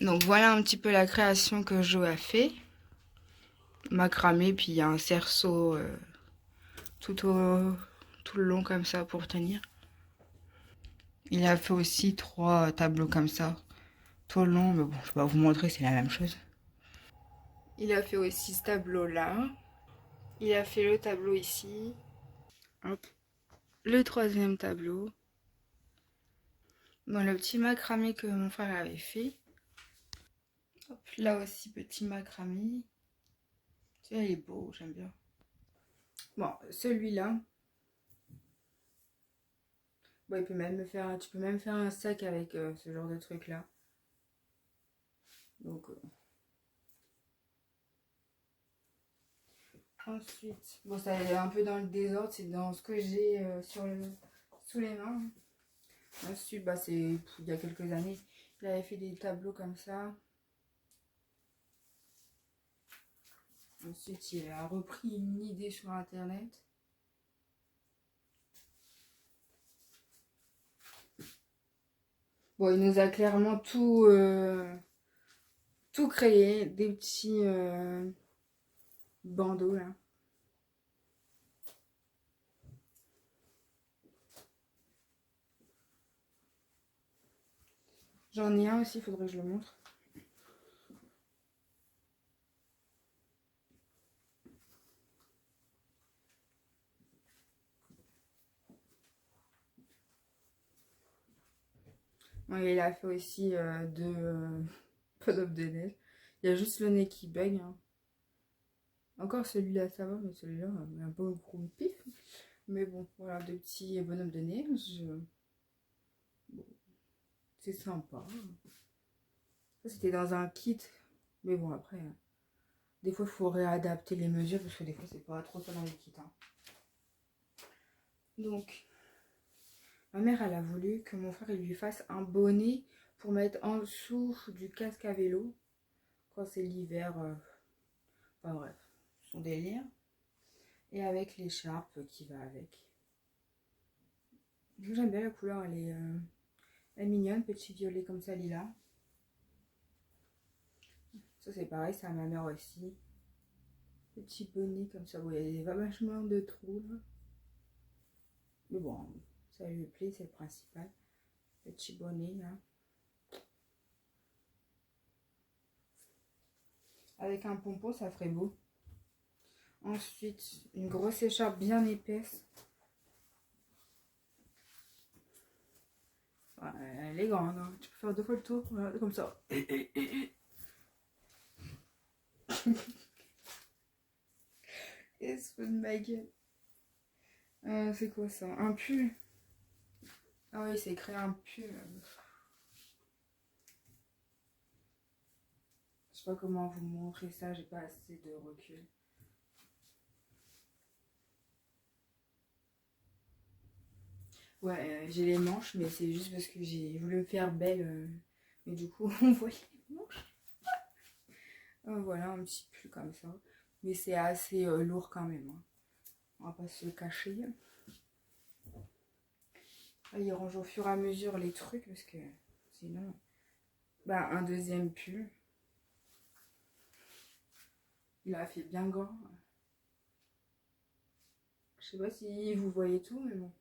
Donc voilà un petit peu la création que Jo a fait. Macramé, puis il y a un cerceau tout, tout le long comme ça pour tenir. Il a fait aussi 3 tableaux comme ça, tout le long, mais bon, je vais pas vous montrer, c'est la même chose. Il a fait aussi ce tableau-là. Il a fait le tableau ici. Hop. Le troisième tableau. Dans le petit macramé que mon frère avait fait. Hop, là aussi, petit macramé. Tu vois, il est beau, j'aime bien. Bon, celui-là. Bon, il peut même me faire, tu peux même faire un sac avec ce genre de truc-là. Donc, ensuite, bon, ça est un peu dans le désordre, c'est dans ce que j'ai sous les mains. Ensuite, bah, c'est il y a quelques années, il avait fait des tableaux comme ça. Ensuite, il a repris une idée sur internet. Bon, il nous a clairement tout créé, des petits bandeaux là. J'en ai un aussi, il faudrait que je le montre. Bon, il a fait aussi deux bonhommes de neige. Il y a juste le nez qui bug, hein. Encore celui-là, ça va, mais celui-là, un peu gros pif. Mais bon, voilà, deux petits bonhommes de neige. Bon, c'est sympa. Ça, c'était dans un kit. Mais bon, après, des fois, il faut réadapter les mesures parce que des fois, c'est pas trop ça dans les kits, hein. Donc, ma mère, elle a voulu que mon frère il lui fasse un bonnet pour mettre en dessous du casque à vélo quand c'est l'hiver. Enfin bref, son délire. Et avec l'écharpe qui va avec. J'aime bien la couleur, elle est mignonne, petit violet comme ça, lilas. Ça c'est pareil, c'est à ma mère aussi. Petit bonnet comme ça, bon, il y a vachement de trous là. Mais bon, ça lui plaît, c'est le principal. Petit bonnet là. Avec un pompon, ça ferait beau. Ensuite, une grosse écharpe bien épaisse. Ouais, elle est grande, hein. Tu peux faire 2 fois le tour, voilà, comme ça. Et se fout de ma gueule. C'est quoi ça? Un pull? Ah oui, c'est créé un pull. Je sais pas comment vous montrer ça, j'ai pas assez de recul. Ouais, j'ai les manches, mais c'est juste parce que j'ai voulu me faire belle. Mais du coup, on voit les manches. Voilà, un petit pull comme ça. Mais c'est assez lourd quand même, hein. On va pas se le cacher. Là, il range au fur et à mesure les trucs parce que sinon. Bah, un deuxième pull. Il a fait bien grand. Je sais pas si vous voyez tout, mais bon.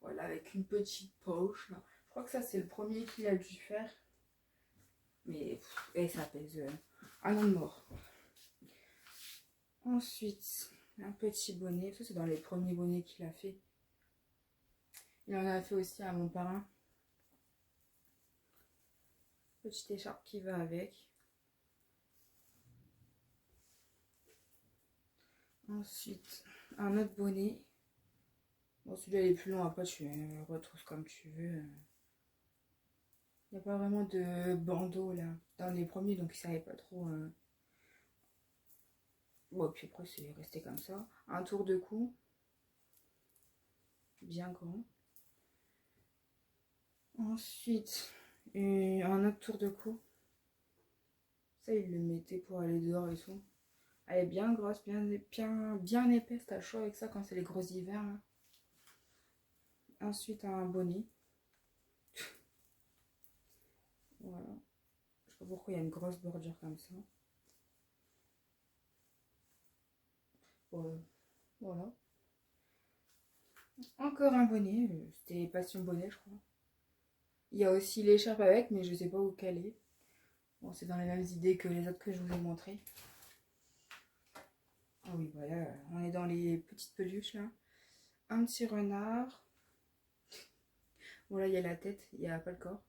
Voilà, avec une petite poche. Là. Je crois que ça, c'est le premier qu'il a dû faire. Mais et ça pèse un an de mort. Ensuite, un petit bonnet. Ça, c'est dans les premiers bonnets qu'il a fait. Il en a fait aussi à mon parrain. Petite écharpe qui va avec. Ensuite, un autre bonnet. Bon, celui-là, il est plus long. Après, tu retrousses comme tu veux. Il n'y a pas vraiment de bandeau, là. Dans les premiers, donc il ne savait pas trop. Bon, puis après, c'est resté comme ça. Un tour de cou. Bien grand. Ensuite, un autre tour de cou. Ça, il le mettait pour aller dehors et tout. Elle est bien grosse, bien épaisse. T'as chaud avec ça quand c'est les gros hivers. Là. Ensuite, un bonnet. Voilà. Je sais sais pas pourquoi il y a une grosse bordure comme ça. Voilà. Encore un bonnet. C'était Passion Bonnet, je crois. Il y a aussi l'écharpe avec, mais je sais pas où qu'elle est. Bon, c'est dans les mêmes idées que les autres que je vous ai montrées. Ah oui, voilà, on est dans les petites peluches là. Un petit renard. Bon, là, il y a la tête, il n'y a pas le corps.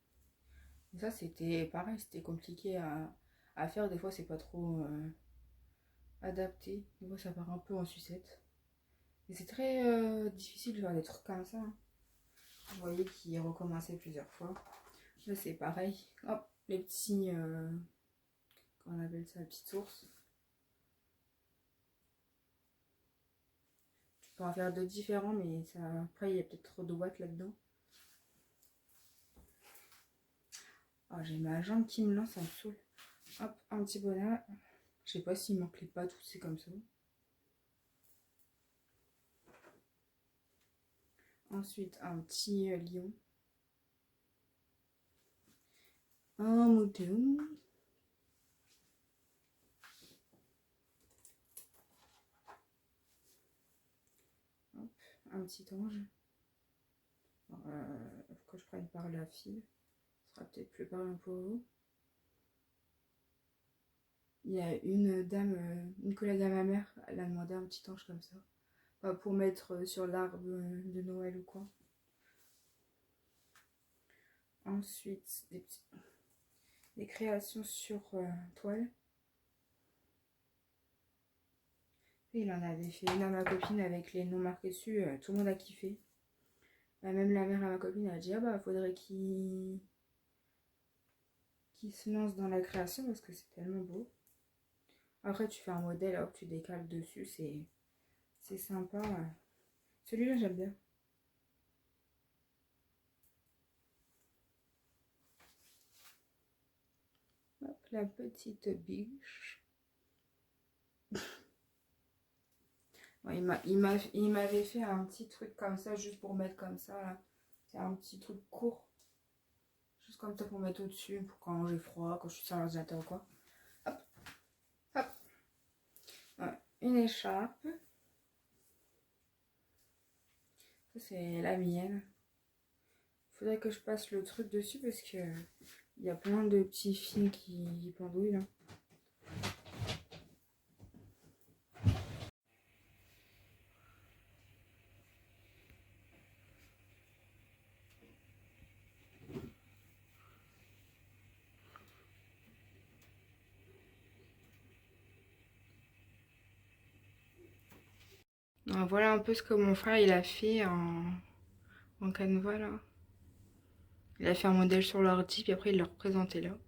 Et ça, c'était pareil, c'était compliqué à faire. Des fois, c'est pas trop adapté. Des fois, ça part un peu en sucette. Et c'est très difficile de faire des trucs comme ça. Hein. Vous voyez qu'il recommençait plusieurs fois. Là, c'est pareil. Hop, les petits. Comment on appelle ça, la petite source. Tu peux en faire de différents, mais ça, après, il y a peut-être trop de watts là-dedans. Ah, j'ai ma jambe qui me lance, ça me saoule. Hop, un petit bonnet. Je sais pas s'il manque les pattes ou c'est comme ça. Ensuite, un petit lion. Un mouton. Hop, un petit ange. Faut que je prenne par la file. Ce sera peut-être plus parlant pour vous. Il y a une dame, une collègue à ma mère, elle a demandé un petit ange comme ça. Pas pour mettre sur l'arbre de Noël ou quoi. Ensuite, des créations sur toile. Et il en avait fait une à ma copine avec les noms marqués dessus. Tout le monde a kiffé. Même la mère à ma copine a dit ah bah faudrait qu'il se lance dans la création parce que c'est tellement beau. Après tu fais un modèle, hop, tu décales dessus, c'est sympa. Celui-là j'aime bien. Hop, la petite biche. Bon, il m'avait fait un petit truc comme ça, juste pour mettre comme ça. C'est un petit truc court. Juste comme ça pour mettre au-dessus, pour quand j'ai froid, quand je suis sur l'ordinateur ou quoi. Hop, hop. Ouais, une écharpe. Ça c'est la mienne. Faudrait que je passe le truc dessus parce que il y a plein de petits fils qui pendouillent là. Alors, voilà un peu ce que mon frère il a fait en canevas là. Il a fait un modèle sur l'ordi puis après il l'a représenté là.